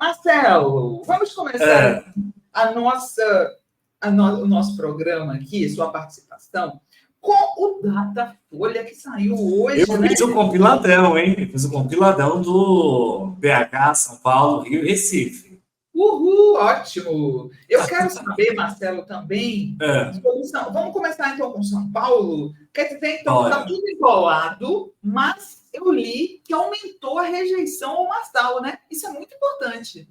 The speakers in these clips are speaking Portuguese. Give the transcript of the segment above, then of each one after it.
Marcelo, vamos começar É, o nosso programa aqui, sua participação, com o Datafolha que saiu eu hoje, né? fiz o compiladão, hein? Eu fiz o compiladão do BH, São Paulo, Rio e Recife. Uhul, ótimo! Eu quero saber, Marcelo, também, É, vamos começar então com São Paulo. Quer dizer, então, está olha, tudo embolado, mas eu li que aumentou a rejeição ao Marçal, né? Isso é muito importante.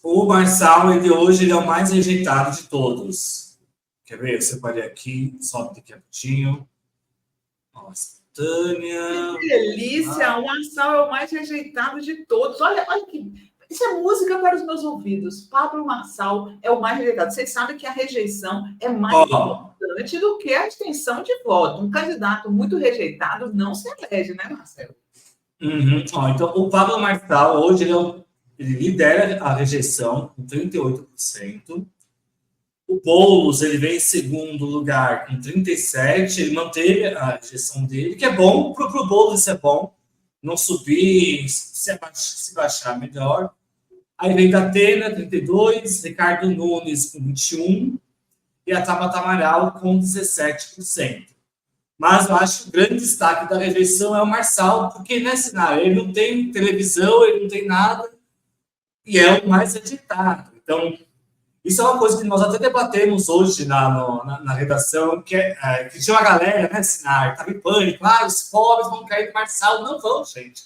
o Marçal, ele é o mais rejeitado de todos. Quer ver? Eu separei aqui, sobe daqui a pouquinho. Nossa, Que Tânia. delícia! Ah, O Marçal é o mais rejeitado de todos. Olha que. Isso é música para os meus ouvidos. Pablo Marçal é o mais rejeitado. Vocês sabem que a rejeição é mais ó, importante do que a extensão de voto. Um candidato muito rejeitado não se elege, né, Marcelo? ó, então, o Pablo Marçal, hoje, ele lidera a rejeição com 38%. O Boulos, ele vem em segundo lugar com 37, ele manteve a gestão dele, que é bom, para o Boulos isso é bom, não subir, se baixar melhor. Aí vem Datena, 32, Ricardo Nunes com 21 e a Tabata Amaral com 17%. Mas eu acho que o grande destaque da rejeição é o Marçal, porque nesse cenário ele não tem televisão, ele não tem nada, e é o mais rejeitado. Então, isso é uma coisa que nós até debatemos hoje na redação, que tinha uma galera, né, Sinar, estava em pânico, os pobres vão cair no Marçal. Não vão, gente.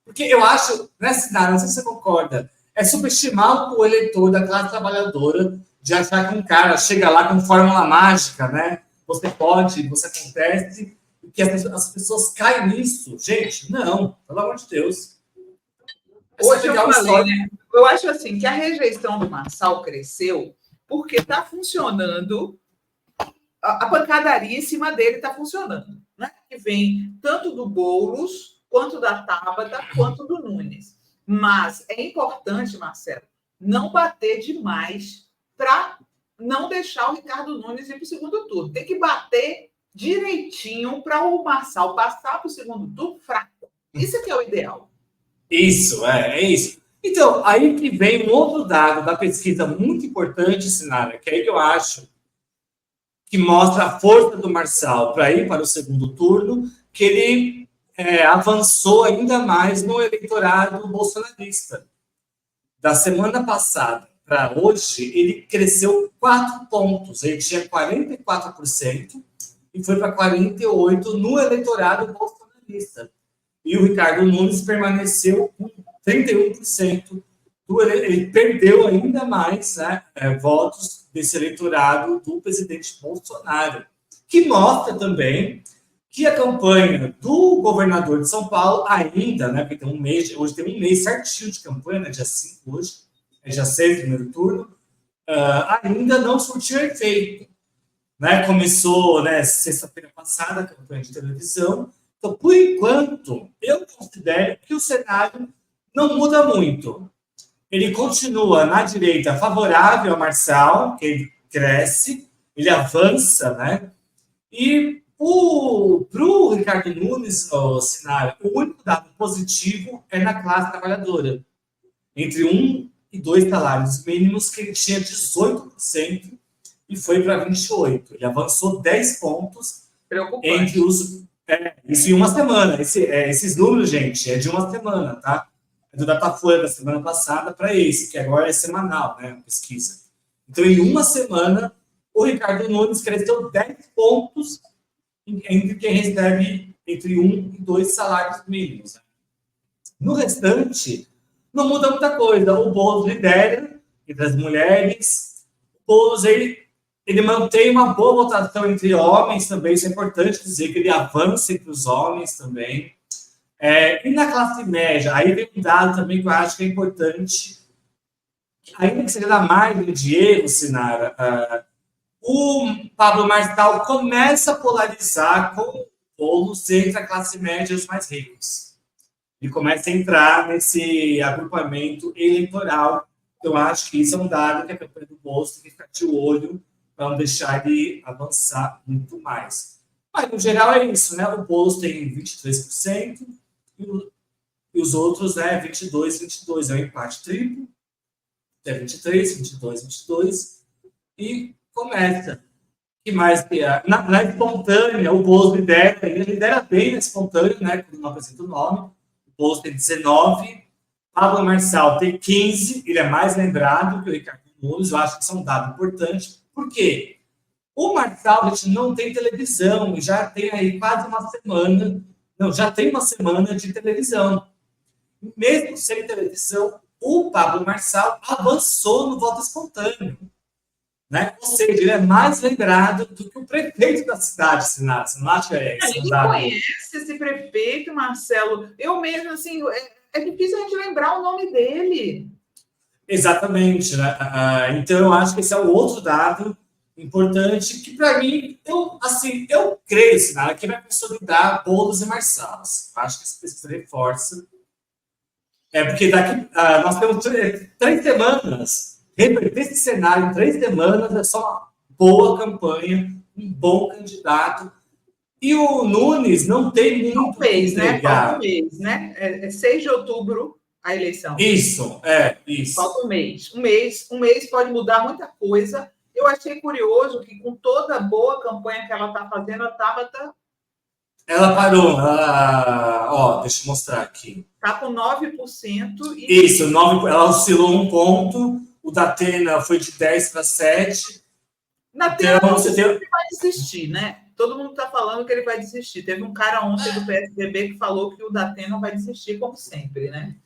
Porque eu acho, né, Sinar, não sei se você concorda, é subestimar o eleitor da classe trabalhadora de achar que um cara chega lá com fórmula mágica, né? Você pode, você acontece, e que as pessoas caem nisso. Gente, não, pelo amor de Deus. É só Hoje eu pegar o falei, histórico. né? Eu acho assim que a rejeição do Marçal cresceu porque está funcionando a pancadaria em cima dele está funcionando, né? Que vem tanto do Boulos, quanto da Tabata, quanto do Nunes. Mas é importante, Marcelo, não bater demais para não deixar o Ricardo Nunes ir para o segundo turno. Tem que bater direitinho para o Marçal passar para o segundo turno fraco. Isso que é o ideal. Isso, é isso. Então, aí que vem um outro dado da pesquisa muito importante, Sinara, que é aí que eu acho que mostra a força do Marçal para ir para o segundo turno, que ele avançou ainda mais no eleitorado bolsonarista. Da semana passada para hoje, ele cresceu 4 pontos. Ele tinha 44% e foi para 48% no eleitorado bolsonarista. E o Ricardo Nunes permaneceu com 31%. Ele perdeu ainda mais, né, votos desse eleitorado do presidente Bolsonaro, que mostra também que a campanha do governador de São Paulo ainda, né, porque tem um mês, hoje tem um mês certinho de campanha, né, dia 5 hoje, é dia 6 primeiro turno, ainda não surtiu efeito. Né? Começou, né, sexta-feira passada a campanha de televisão. Então, por enquanto, eu considero que o cenário não muda muito. Ele continua na direita favorável a Marçal, que ele cresce, ele avança, né? E para o Ricardo Nunes, o cenário, o único dado positivo é na classe trabalhadora. Entre um e dois salários mínimos, que ele tinha 18% e foi para 28%. Ele avançou 10 pontos entre Preocupante. os. Isso em uma semana. Esses números, gente, é de uma semana, tá? É do Datafolha da semana passada para esse, que agora é semanal, né? A pesquisa. Então, em uma semana, o Ricardo Nunes cresceu 10 pontos entre quem recebe entre um e dois salários mínimos. Né? No restante, não muda muita coisa. O Boulos lidera entre as mulheres. O Boulos, ele mantém uma boa votação entre homens também. Isso é importante dizer que ele avança entre os homens também. E na classe média, aí vem um dado também que eu acho que é importante, ainda que seja da margem de erro, Sinara, o Pablo Marçal começa a polarizar com o Boulos entre a classe média e os mais ricos. Ele começa a entrar nesse agrupamento eleitoral. Eu acho que isso é um dado que a campanha do Bolsonaro tem que ficar de olho para não deixar ele avançar muito mais. Mas, no geral, é isso, né? O Bolsonaro tem 23% e o e os outros, né, 22, 22. É um empate triplo. É 23, 22, 22. E começa. Que mais que na espontânea, o Boulos lidera, ele lidera bem na espontânea, né? Quando não apresenta o nome. O Boulos tem 19, Pablo Marçal tem 15, ele é mais lembrado que o Ricardo Nunes, eu acho que isso é um dado importante. Por quê? O Marçal, gente, não tem televisão, já tem aí quase uma semana, não, já tem uma semana de televisão. Mesmo sem televisão, o Pablo Marçal avançou no voto espontâneo. Né? Ou seja, ele é mais lembrado do que o prefeito da cidade, Sinara. Você não acha que é isso? Ninguém conhece esse prefeito, Marcelo. Eu mesmo, assim, é difícil a gente lembrar o nome dele. Exatamente. Né? Então, eu acho que esse é o outro dado importante que, para mim, eu creio, Sinara, que vai consolidar Boulos e Marçal. Acho que essa pesquisa reforça. Porque daqui nós temos 3 semanas. Reverter esse cenário em 3 semanas é só uma boa campanha, um bom candidato. E o Nunes não tem muito mês, né? Falta um mês, né? É 6 de outubro a eleição. Isso. Falta um mês. Um mês pode mudar muita coisa. Eu achei curioso que, com toda a boa campanha que ela está fazendo, a Tabata... Ela parou. Deixa eu mostrar aqui. Está com 9%. Isso, 9%, ela oscilou um ponto. O Datena foi de 10 para 7. Então, ele vai desistir, né? Todo mundo está falando que ele vai desistir. Teve um cara ontem do PSDB que falou que o Datena vai desistir, como sempre, né?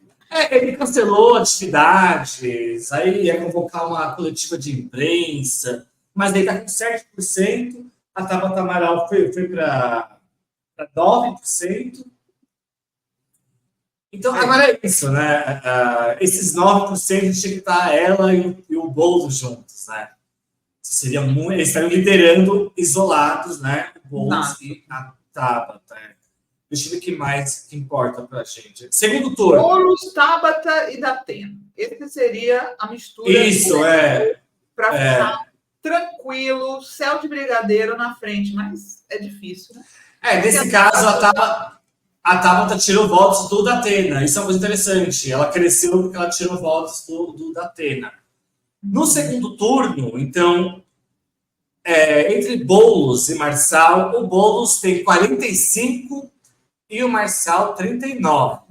Ele cancelou atividades, aí ia convocar uma coletiva de imprensa, mas aí está com 7%. A Tabata Amaral foi para 9%. Então, agora é isso, né? Esses 9% tinha que estar ela e o Boulos juntos, né? Seria muito, eles estariam liderando isolados, né? O Boulos e a Tabata. Deixa eu ver o que mais que importa para a gente. Segundo turno. Boulos, Tabata e Datena. Esse seria a mistura. Isso, para ficar tranquilo, céu de brigadeiro na frente, mas é difícil, né? Nesse caso, a Tabata tirou votos do Datena. Isso é uma coisa interessante. Ela cresceu porque ela tirou votos do Datena. No segundo turno, então, entre Boulos e Marçal, o Boulos tem 45 e o Marçal 39.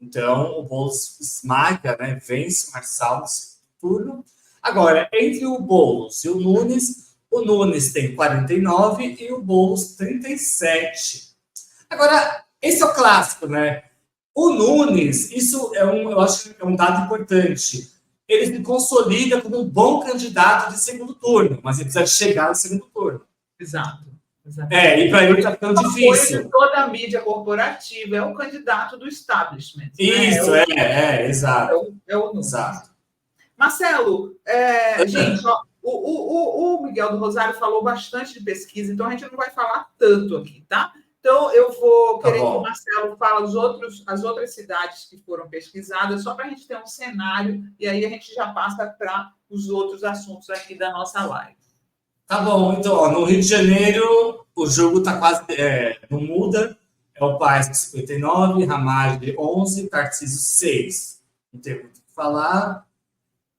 Então, o Boulos esmaga, né, vence o Marçal no segundo turno. Agora, entre o Boulos e o Nunes tem 49 e o Boulos 37. Agora, esse é o clássico, né? O Nunes, isso eu acho que é um dado importante. Ele se consolida como um bom candidato de segundo turno, mas ele precisa chegar no segundo turno. Exato. E para ele está ficando difícil. Toda a mídia corporativa é o candidato do establishment. Isso, exato. É o Nunes. Exato. Marcelo, gente, ó, o Miguel do Rosário falou bastante de pesquisa, então a gente não vai falar tanto aqui, tá? Então, eu vou querer que o Marcelo fale as outras cidades que foram pesquisadas, só para a gente ter um cenário, e aí a gente já passa para os outros assuntos aqui da nossa live. Tá bom, então, no Rio de Janeiro, o jogo está quase, não muda, é o Paes com 59, Ramagem 11, Tarcísio 6. Não tem muito o que falar.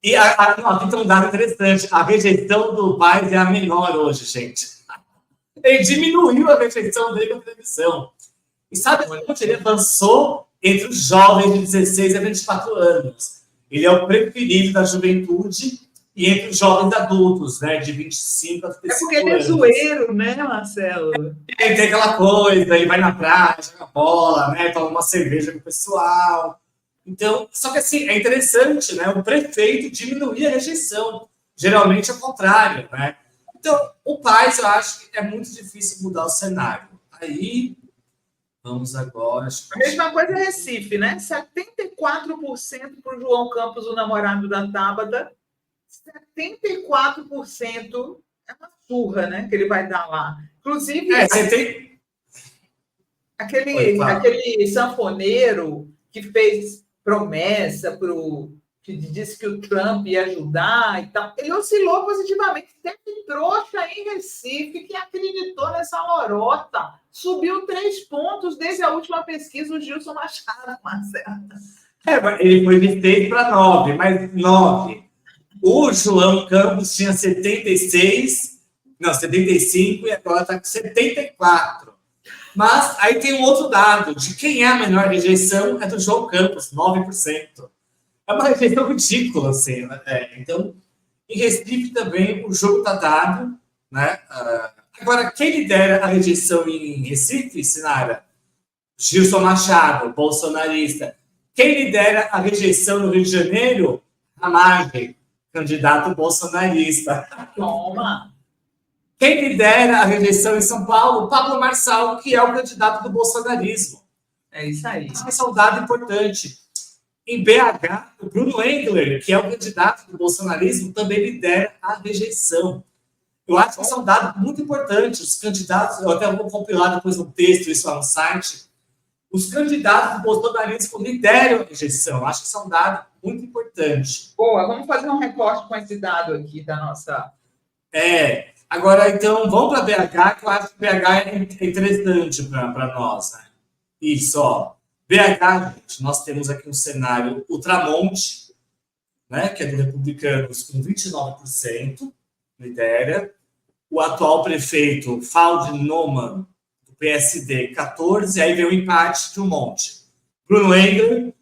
E aqui tem um dado interessante, a rejeição do Paes é a menor hoje, gente. Ele diminuiu a rejeição dele na televisão. E sabe onde ele avançou? Entre os jovens de 16 a 24 anos. Ele é o preferido da juventude e entre os jovens adultos, né, de 25 a 35 anos. Porque ele é zoeiro, né, Marcelo? Ele tem aquela coisa, ele vai na praia, joga bola, né, toma uma cerveja com o pessoal. Então, só que assim, é interessante, né, o prefeito diminuir a rejeição. Geralmente é o contrário, né? Então, o Paes, eu acho que é muito difícil mudar o cenário. Aí, vamos agora... A mesma coisa é Recife, né? 74% para o João Campos, o namorado da Tabata. 74% é uma surra, né? Que ele vai dar lá. Inclusive, aquele sanfoneiro que fez promessa que disse que o Trump ia ajudar e tal, ele oscilou positivamente, trouxa em Recife que acreditou nessa lorota. Subiu 3 pontos desde a última pesquisa, o Gilson Machado, Marcelo. Ele foi de 6 para 9, mas 9. O João Campos tinha 75 e agora está com 74. Mas aí tem um outro dado, de quem é a menor rejeição é do João Campos, 9%. É uma rejeição ridícula, assim, né? Então, em Recife também o jogo está dado, né? Agora, quem lidera a rejeição em Recife, Sinara? Gilson Machado, bolsonarista. Quem lidera a rejeição no Rio de Janeiro? Ramagem, candidato bolsonarista. Toma! Quem lidera a rejeição em São Paulo? Pablo Marçal, que é o candidato do bolsonarismo. É isso aí. Esse é um dado importante. Em BH, o Bruno Engler, que é o candidato do bolsonarismo, também lidera a rejeição. Eu acho que esse é um dado muito importante. Os candidatos, eu até vou compilar depois um texto, isso lá no site. Os candidatos do bolsonarismo lideram a rejeição. Eu acho que isso é um dado muito importante. Boa, vamos fazer um recorte com esse dado aqui da nossa... Agora, então, vamos para BH, que eu acho que BH é interessante para nós. Né? Isso, ó. BH, gente, nós temos aqui um cenário Ultramonte, né, que é do Republicanos, com 29%, lidera. O atual prefeito, Faldi Noman, do PSD, 14%, aí vem o empate de um monte. Bruno Engler,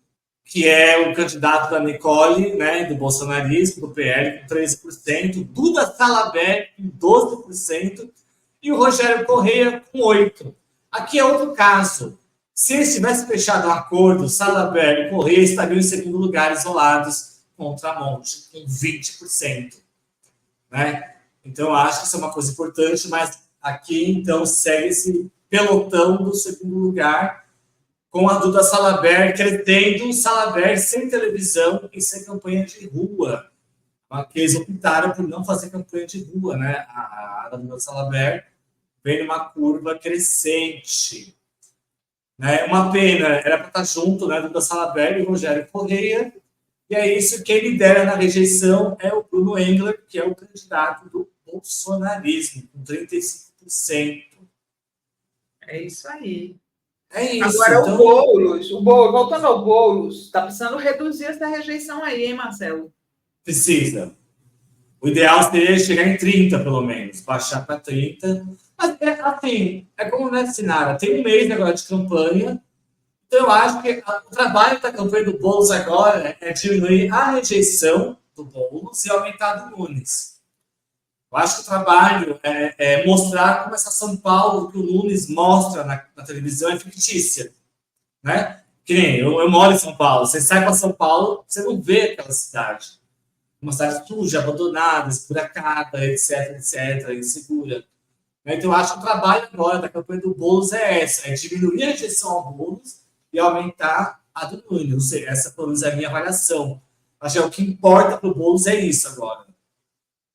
que é o candidato da Nicole, né, do bolsonarismo, do PL, com 13%, Duda Salabert, com 12%, e o Rogério Correia, com 8%. Aqui é outro caso. Se eles tivessem fechado um acordo, Salabert e Correia estariam em segundo lugar, isolados, contra a Monte, com 20%. Né? Então, acho que isso é uma coisa importante, mas aqui, então, segue esse pelotão do segundo lugar, com a Duda Salabert crescendo, Salabert sem televisão e sem campanha de rua. Que eles optaram por não fazer campanha de rua, né? A Duda Salabert vem numa curva crescente. Né? Uma pena, era para estar junto, né? Duda Salabert e Rogério Correia. E é isso, quem lidera na rejeição é o Bruno Engler, que é o candidato do bolsonarismo, com 35%. É isso aí. É isso. Agora, então... o Boulos, voltando ao Boulos, está precisando reduzir essa rejeição aí, hein, Marcelo? Precisa. O ideal seria chegar em 30, pelo menos, baixar para 30. Mas, assim, é como na Sinara, tem um mês agora de campanha, então eu acho que o trabalho da campanha do Boulos agora é diminuir a rejeição do Boulos e aumentar a do Nunes. Eu acho que o trabalho é mostrar como essa São Paulo que o Nunes mostra na televisão é fictícia. Né? Que nem eu moro em São Paulo, você sai para São Paulo, você não vê aquela cidade. Uma cidade suja, abandonada, esburacada, etc, insegura. Então, eu acho que o trabalho agora da campanha do Boulos é essa, é diminuir a rejeição ao Boulos e aumentar a do Nunes. Ou seja, essa, pelo menos, é a minha avaliação. Acho que o que importa para o Boulos é isso agora.